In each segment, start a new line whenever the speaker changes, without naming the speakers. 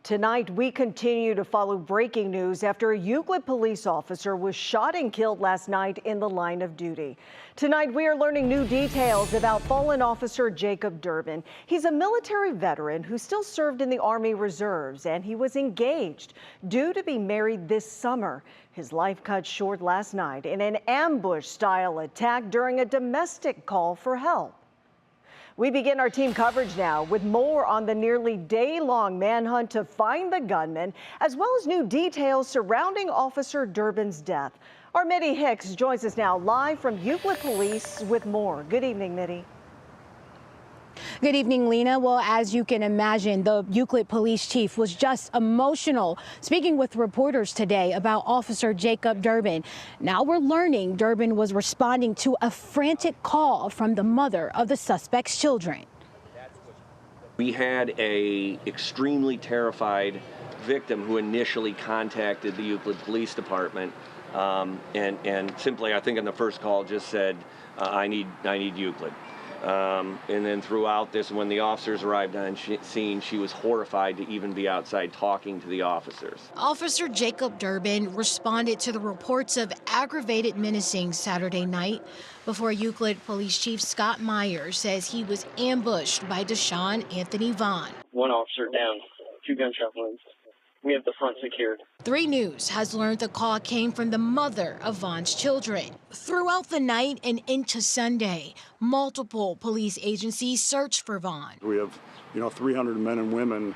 Tonight, we continue to follow breaking news after a Euclid police officer was shot and killed last night in the line of duty. Tonight, we are learning new details about fallen officer Jacob Derbin. He's a military veteran who still served in the Army Reserves, and he was engaged, due to be married this summer. His life cut short last night in an ambush-style attack during a domestic call for help. We begin our team coverage now with more on the nearly day-long manhunt to find the gunman, as well as new details surrounding Officer Derbin's death. Our Mitty Hicks joins us now live from Euclid Police with more. Good evening, Mitty.
Good evening, Lena. Well, as you can imagine, the Euclid police chief was just emotional speaking with reporters today about Officer Jacob Derbin. Now we're learning Derbin was responding to a frantic call from the mother of the suspect's children.
We had a extremely terrified victim who initially contacted the Euclid Police Department and simply, I think in the first call, just said, I need Euclid. And then throughout this, when the officers arrived on scene, she was horrified to even be outside talking to the officers.
Officer Jacob Derbin responded to the reports of aggravated menacing Saturday night before Euclid Police Chief Scott Myers says he was ambushed by Deshaun Anthony Vaughn.
One officer down, 2 gunshot wounds. We have the front secured.
3 News has learned the call came from the mother of Vaughn's children. Throughout the night and into Sunday, multiple police agencies searched for Vaughn.
We have, 300 men and women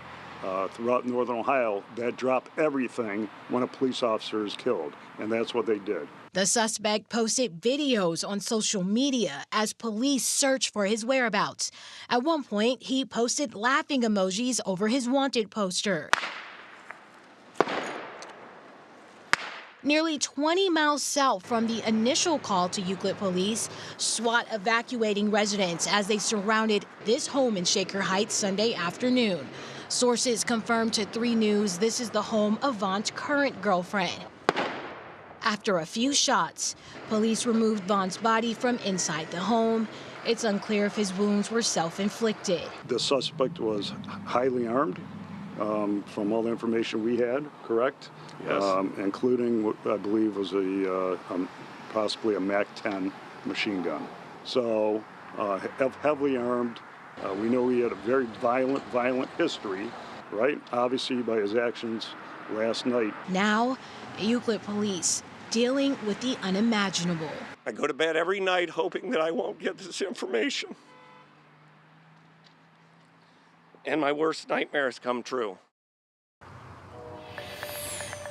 throughout northern Ohio that drop everything when a police officer is killed, and that's what they did.
The suspect posted videos on social media as police searched for his whereabouts. At one point, he posted laughing emojis over his wanted poster. Nearly 20 miles south from the initial call to Euclid police, SWAT evacuating residents as they surrounded this home in Shaker Heights Sunday afternoon. Sources confirmed to 3 News this is the home of Vaughn's current girlfriend. After a few shots, police removed Vaughn's body from inside the home. It's unclear if his wounds were self-inflicted.
The suspect was highly armed. From all the information we had, correct?
Yes.
Including what I believe was possibly a MAC-10 machine gun. So heavily armed. We know he had a very violent history, right? Obviously by his actions last night.
Now, Euclid police dealing with the unimaginable.
I go to bed every night hoping that I won't get this information. And my worst nightmares come true.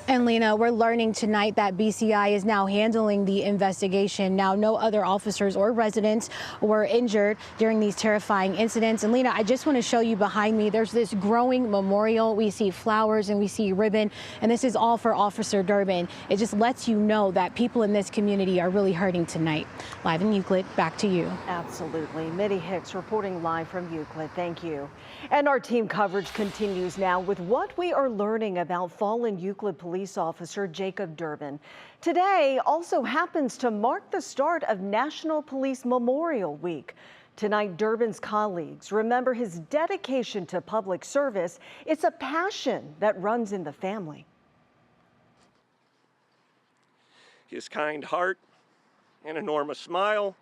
And Lena, we're learning tonight that BCI is now handling the investigation. Now, no other officers or residents were injured during these terrifying incidents. And Lena, I just want to show you behind me, there's this growing memorial. We see flowers and we see ribbon, and this is all for Officer Derbin. It just lets you know that people in this community are really hurting tonight. Live in Euclid, back to you.
Absolutely. Mitty Hicks reporting live from Euclid. Thank you. And our team coverage continues now with what we are learning about fallen Euclid police officer Jacob Derbin. Today also happens to mark the start of National Police Memorial Week. Tonight, Derbin's colleagues remember his dedication to public service. It's a passion that runs in the family.
His kind heart and enormous smile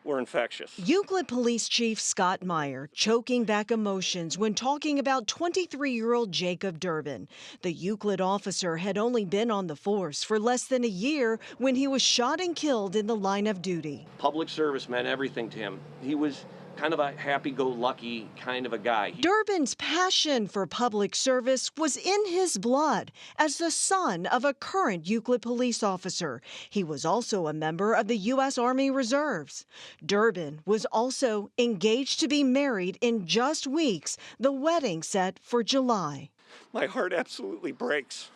were infectious.
Euclid Police Chief Scott Meyer choking back emotions when talking about 23-year-old Jacob Derbin. The Euclid officer had only been on the force for less than a year when he was shot and killed in the line of duty.
Public service meant everything to him. He was kind of a happy-go-lucky kind of a guy.
Derbin's passion for public service was in his blood. As the son of a current Euclid police officer, he was also a member of the U.S. Army Reserves. Derbin was also engaged to be married in just weeks, the wedding set for July.
My heart absolutely breaks.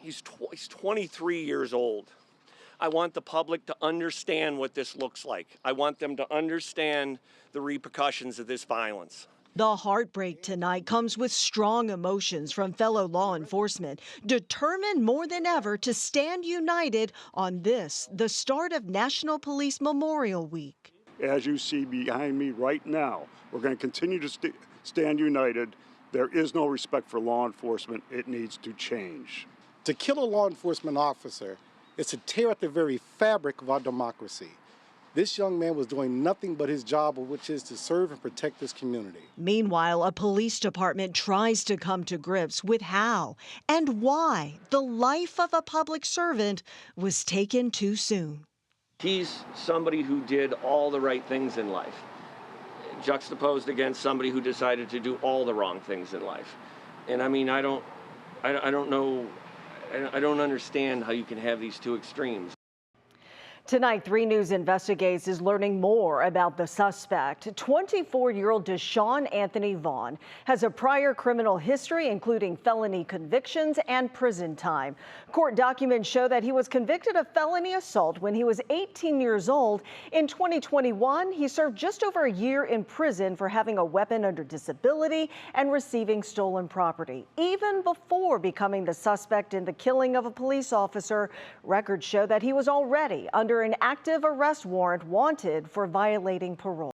He's 23 years old. I want the public to understand what this looks like. I want them to understand the repercussions of this violence.
The heartbreak tonight comes with strong emotions from fellow law enforcement, determined more than ever to stand united on this, the start of National Police Memorial Week.
as you see behind me right now. We're going to continue to stand united. There is no respect for law enforcement. It needs to change.
To kill a law enforcement officer is to tear at the very fabric of our democracy. This young man was doing nothing but his job, which is to serve and protect this community.
Meanwhile, a police department tries to come to grips with how and why the life of a public servant was taken too soon.
He's somebody who did all the right things in life, juxtaposed against somebody who decided to do all the wrong things in life. And I mean, I don't know, I don't understand how you can have these two extremes.
Tonight, 3 News Investigates is learning more about the suspect. 24-year-old Deshaun Anthony Vaughn has a prior criminal history, including felony convictions and prison time. Court documents show that he was convicted of felony assault when he was 18 years old. In 2021, he served just over a year in prison for having a weapon under disability and receiving stolen property. Even before becoming the suspect in the killing of a police officer, records show that he was already under an active arrest warrant, wanted for violating parole.